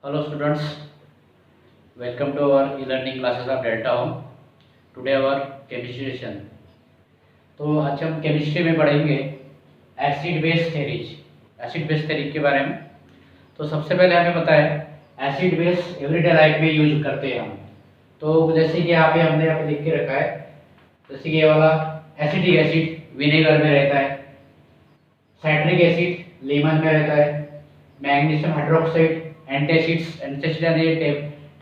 Hello students, welcome to our e-learning classes of Delta Home. Today our chemistry session. तो आज हम chemistry में पढ़ेंगे एसिड बेस थ्योरीज के बारे में। तो सबसे पहले हमें पता है एसिड बेस एवरीडे लाइफ में यूज करते हैं हम। तो जैसे कि यहाँ पे हमने यहाँ पे लिख के रखा है, जैसे कि ये वाला एसिटिक एसिड विनेगर में रहता है, साइट्रिक एसिड लेमन में रहता है, मैग्नीशियम हाइड्रोक्साइड एंटासिड्स यानी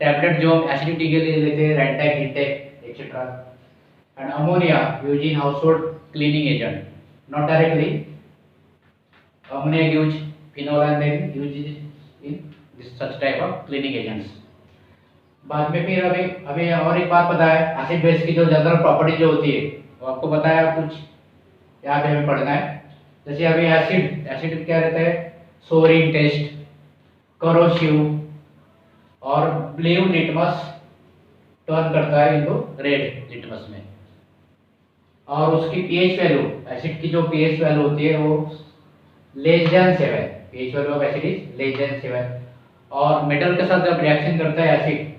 टैबलेट जो हम एसिडिटी के लिए लेते हैं, रेंटेक इंटेक etcetera, and ammonia use in household cleaning agent, not directly ammonia use phenol and then use in this such type of cleaning agents. बाद में फिर अभी और एक बात पता है, एसिड बेस की जो जनरल प्रॉपर्टी जो होती है वो आपको पता है, कुछ यहाँ पे हमें पढ़ना है। जैसे अभी एसिड क्या रहता है, सोरिन टेस्ट, करोसिव और ब्लू लिटमस टर्न करता है इनको रेड लिटमस में। और उसकी पीएच वैल्यू, एसिड की जो पीएच वैल्यू होती है वो less than 7, pH value of acid is less than 7। और मेटल के साथ जब रिएक्शन करता है एसिड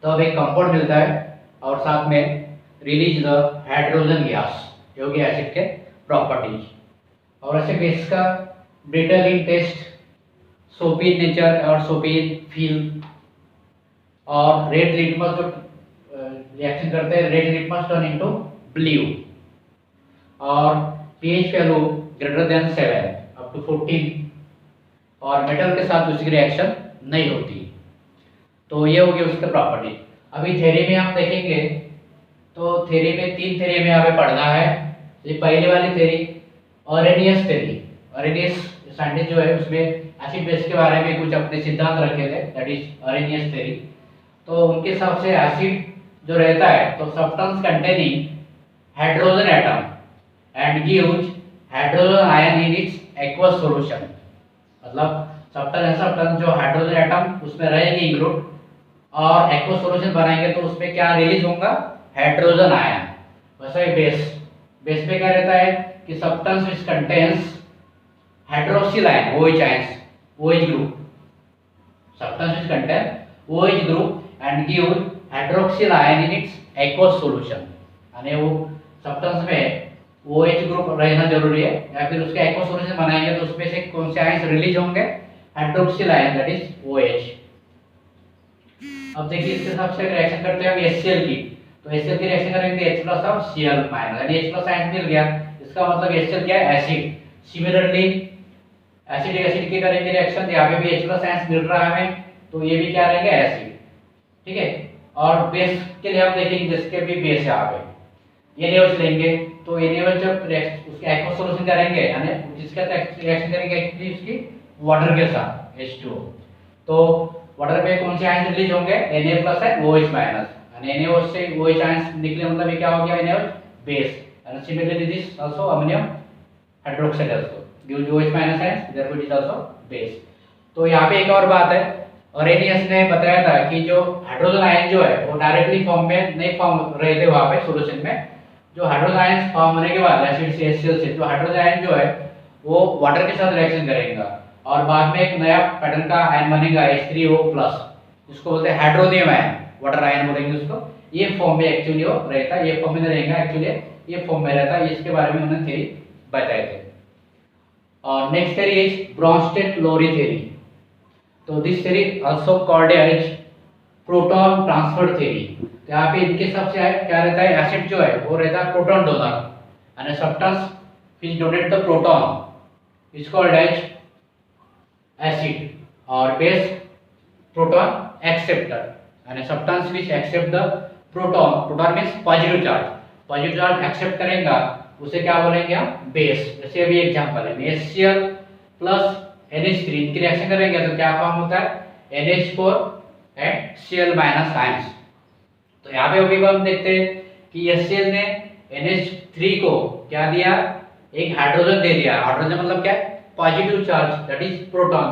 तो अब एक कंपाउंड मिलता है और साथ में रिलीज द हाइड्रोजन गैस, जो कि एसिड के प्रॉपर्टीज। और ऐसे बेस का ब्रिटल इन टेस्ट, सोपी इन नेचर और सोपी इन फील। और रेड लिटमस जो रिएक्शन करते हैं, red litmus turn into blue. और pH value greater than 7 up to 14। और मेटल के साथ उसकी रिएक्शन नहीं होती। तो ये होगी उसका प्रॉपर्टी। अभी थ्योरी में हम देखेंगे तो थ्योरी में 3 थ्योरी में हमें पढ़ना है। ये पहली वाली थ्योरी ऑरेनियस थ्योरी। ऑरेनियस साइंटिस्ट जो है उसमें एसिड बेस के बारे में कुछ अपने सिद्धांत रखे थे, दैट इज ऑरेनियस थ्योरी। तो उनके हिसाब से एसिड जो रहता है तो substance containing hydrogen atom and gives hydrogen ion in its aqueous solution. मतलब सब्सटेंस जो हाइड्रोजन एटम उसमें रहेंगे इंक्लूड और एक्वस सॉल्यूशन बनाएंगे तो उसमें क्या रिलीज होगा, हाइड्रोजन आयन। वैसे बेस पे क्या रहता है कि substance which contains hydroxyl ion OH group, substance which contain OH group and give hydroxyl ion in its aqueous solution। यानी वो सब्सटेंस में OH ग्रुप रहना जरूरी है, या फिर उसके एक्वस सॉल्यूशन बनाएंगे तो उसमें से कौन से आयंस रिलीज होंगे, hydroxyl ion that is OH। अब देखिए इसके हिसाब से रिएक्शन करते हैं हम HCl की, तो HCl की रिएक्शन करेंगे H+ और Cl- यानी H+ आयन मिल गया, इसका मतलब HCl क्या है, एसिड। सिमिलरली एसिडिक एसिड की करेंगे रिएक्शन, यहाँ पे भी H+ आयन मिल रहा है हमें, तो ये भी क्या रहेंगे, एसिड। ठीक है। और बेस के लिए हम देखेंगे, जिसके भी बेस है यहाँ पे NaOH लेंगे, तो NaOH जब उसके एक्वस सॉल्यूशन करेंगे यानी जिसका रिएक्शन करेंगे एक्चुअली उसकी वाटर के साथ H2O, तो वाटर में कौन से आयन रिलीज होंगे, Na+ है OH-। यानी NaOH से OH आयन निकले, मतलब ये क्या हो गया, NaOH base. and similarly this also ammonium hydroxide also gives OH- ions, therefore it is also base। तो यहाँ पे एक और बात है, ऑरेनियस ने बताया था कि जो हाइड्रोजन आयन जो है वो डायरेक्टली फॉर्म में नहीं फॉर्म रहे थे वहाँ पे सॉल्यूशन में। जो हाइड्रोजन आयन फॉर्म होने के बाद एसिड से HCl से जो हाइड्रोजन आयन जो है वो वाटर के साथ रिएक्शन करेगा और बाद में एक नया पैटर्न का आयन बनेगा H3O+, जिसको बोलते हैं हाइड्रोनियम आयन, वाटर आयन बोलेंगे उसको। ये फॉर्म में एक्चुअली वो रहता है, ये फॉर्म में रहेगा, एक्चुअली ये फॉर्म में रहता है। इसके बारे में उन्होंने थ्योरी बताए थे। और next theory is Bronsted Lowry theory. तो this theory also called as proton transfer theory. तो यहाँ पे इनके सबसे क्या रहता है, एसिड जो है वो रहता है प्रोटॉन डोनर, यानी substance which donate the proton is called as acid, और बेस प्रोटॉन एक्सेप्टर, यानी substance which accept the proton means positive charge accept करेगा उसे क्या बोलेंगे हम, बेस। जैसे अभी एग्जांपल है HCl प्लस NH3, इनकी रिएक्शन करेंगे तो क्या फॉर्म होता है, NH4 एंड Cl- आयंस। तो यहाँ पे अभी हम देखते हैं कि HCl ने NH3 को क्या दिया, एक हाइड्रोजन दे दिया। हाइड्रोजन मतलब क्या है, positive charge that is proton.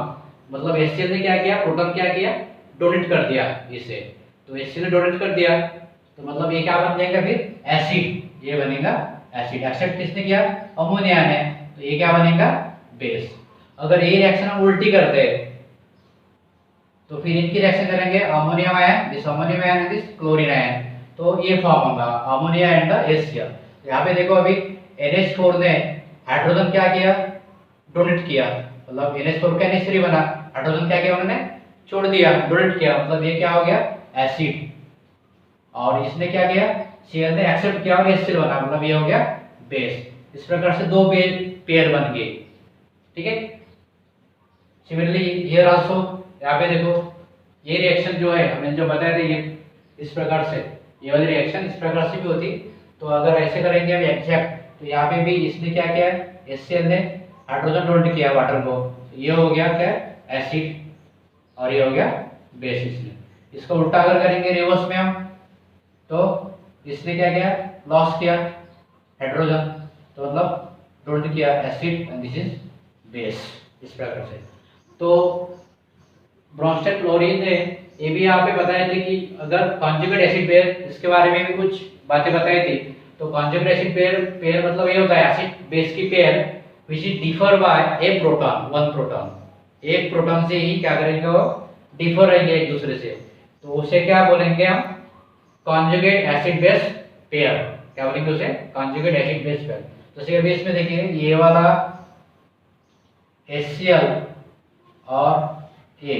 मतलब HCl ने क्या किया, प्रोटॉन क्या किया, डोनेट कर दिया इसे। तो HCl ने डोनेट कर दिया तो मतलब ये क्या बन जाएगा फिर, एसिड। ये बनेगा एसिड। एक्सेप्ट किसने किया, अमोनिया ने, तो ये क्या बनेगा, बेस। अगर ये रिएक्शन हम उल्टी करते हैं तो फिर इनकी रिएक्शन करेंगे ammonium ion, this ammonium ion this chlorine ion, तो ये फॉर्म होगा अमोनिया एंड द HCl। यहाँ पे देखो अभी NH4 ने हाइड्रोजन क्या किया, डोनेट किया, मतलब NH4 का NH3 बना, हाइड्रोजन क्या किया उन्होंने छोड़ दिया, डोनेट किया, मतलब ये क्या हो गया एसिड। और इसने क्या किया, Cl ने एक्सेप्ट किया और HCl बना, मतलब ये हो गया बेस। इस प्रकार से दो पेयर बन गए, ठीक है। सिमिलरली हियर आल्सो, यहाँ पे देखो ये रिएक्शन जो है हमने जो बताया था, ये इस प्रकार से, ये वाली रिएक्शन इस प्रकार से भी होती। तो अगर ऐसे करेंगे हम एग्जैक्ट, तो यहाँ पे भी इसने क्या किया, HCl ने हाइड्रोजन डोनेट किया वाटर को, ये हो गया क्या एसिड और ये हो गया बेस। इसने इसको उल्टा अगर करेंगे रिवर्स में हम, तो इसने क्या किया, लॉस किया हाइड्रोजन, तो मतलब डोनेट किया acid and this is base, इस प्रकार से। तो ब्रोंस्टेड क्लोरीन ने ये भी यहाँ पे बताया थे कि अगर कॉन्जुगेट एसिड पेयर, इसके बारे में भी कुछ बातें बताई थी। तो कॉन्जुगेट एसिड पेयर मतलब ये होता है एसिड बेस की pair which is differ by A proton, one proton, एक प्रोटॉन से ही क्या करेंगे वो डिफर रहेंगे एक दूसरे से, तो उसे क्या बोलेंगे हम, कॉन्जुगेट एसिड बेस पेयर, क्या बोलेंगे उसे, कॉन्जुगेट एसिड बेस पेयर। तो जैसे अभी इसमें देखिए ये वाला HCl और ये,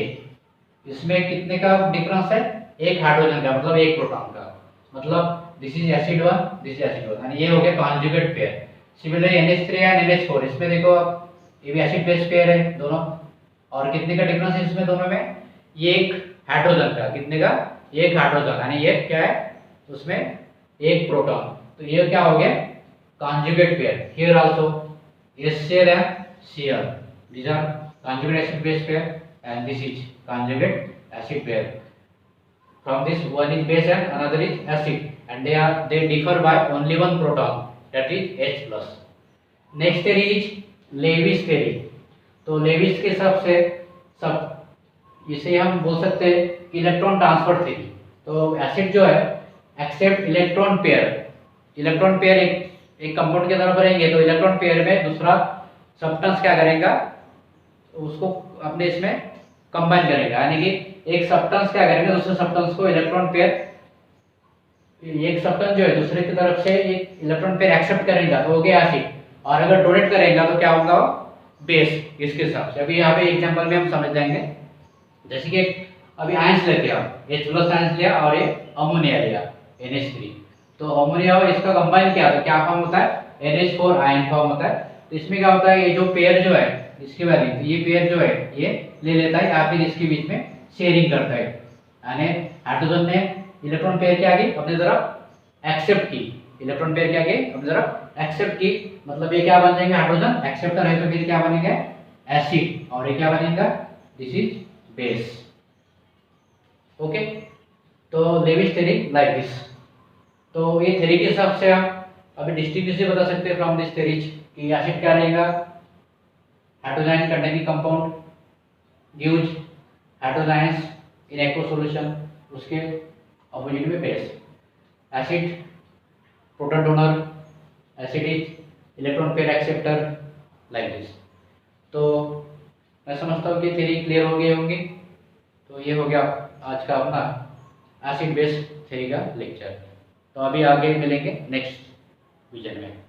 इसमें कितने का डिफरेंस है, एक हाइड्रोजन का, मतलब एक प्रोटॉन का, मतलब this is acid 1, this is acid 1, ये हो गया conjugate pair. Similarly NH3 and NH4, इसमें देखो आप ये भी एसिड बेस पेयर है दोनों, और कितने का डिफरेंस है इसमें दोनों में, ये एक हाइड्रोजन का, कितने का, एक हाइड्रोजन, यानी ये क्या है उसमें एक प्रोटॉन, तो ये क्या हो गया conjugate pair. Here also HCl and Cl, these are conjugate acid base pair and this is conjugate acid pair. From this one is base and another is acid, and they differ by only one proton, that is H plus. Next theory is Lewis theory. तो Lewis के सब इसे हम बोल सकते हैं electron transfer theory. तो acid जो है accept electron pair, electron pair एक कंपाउंड की तरफ रहेंगे, तो इलेक्ट्रॉन पेयर में दूसरा सब्सटेंस क्या करेगा, उसको अपने इसमें कंबाइन करेगा, यानी कि एक सब्सटेंस क्या करेगा दूसरे सब्सटेंस को इलेक्ट्रॉन पेयर, एक सब्सटेंस जो है दूसरे की तरफ से एक इलेक्ट्रॉन पेयर एक्सेप्ट करेगा तो हो गया एसिड, और अगर डोनेट करेगा तो क्या होगा बेस। इसके हिसाब से अभी यहाँ पे एग्जांपल में हम समझ जाएंगे, जैसे कि अभी आयंस लेते हैं आप, H+ आयंस लिया और ये अमोनिया लिया NH3, तो अमोनिया और इसका कंबाइन किया तो क्या फॉर्म होता है NH4 आयन फॉर्म होता है। तो इसमें क्या होता है, ये जो पेयर जो है इसकी वैल्यू, तो ये पेयर जो है ये ले लेता है या फिर इसके बीच में शेयरिंग करता है, यानी हाइड्रोजन ने इलेक्ट्रॉन पेयर क्या की अपनी तरफ एक्सेप्ट की, इलेक्ट्रॉन पेयर क्या की अपनी तरफ एक्सेप्ट की, मतलब ये क्या बन जाएंगे हाइड्रोजन एक्सेप्टर है, तो फिर क्या बनेंगे एसिड, और ये क्या बनेगा दिस इज बेस। ओके, तो लेविस थ्योरी लाइक दिस। तो ये थ्योरी के हिसाब से हम अभी डिस्टिंक्टली से बता सकते हैं फ्रॉम दिस थ्योरीज कि एसिड क्या रहेगा, hydrogen containing compound gives hydrogen in aqueous solution, उसके अपोजिट में base. Acid proton donor, acid is electron pair acceptor, like this. तो मैं समझता हूँ कि थ्योरी क्लियर हो गई होंगी। तो ये हो गया आज का अपना एसिड बेस थ्योरी का लेक्चर। तो अभी आगे मिलेंगे नेक्स्ट विजन में।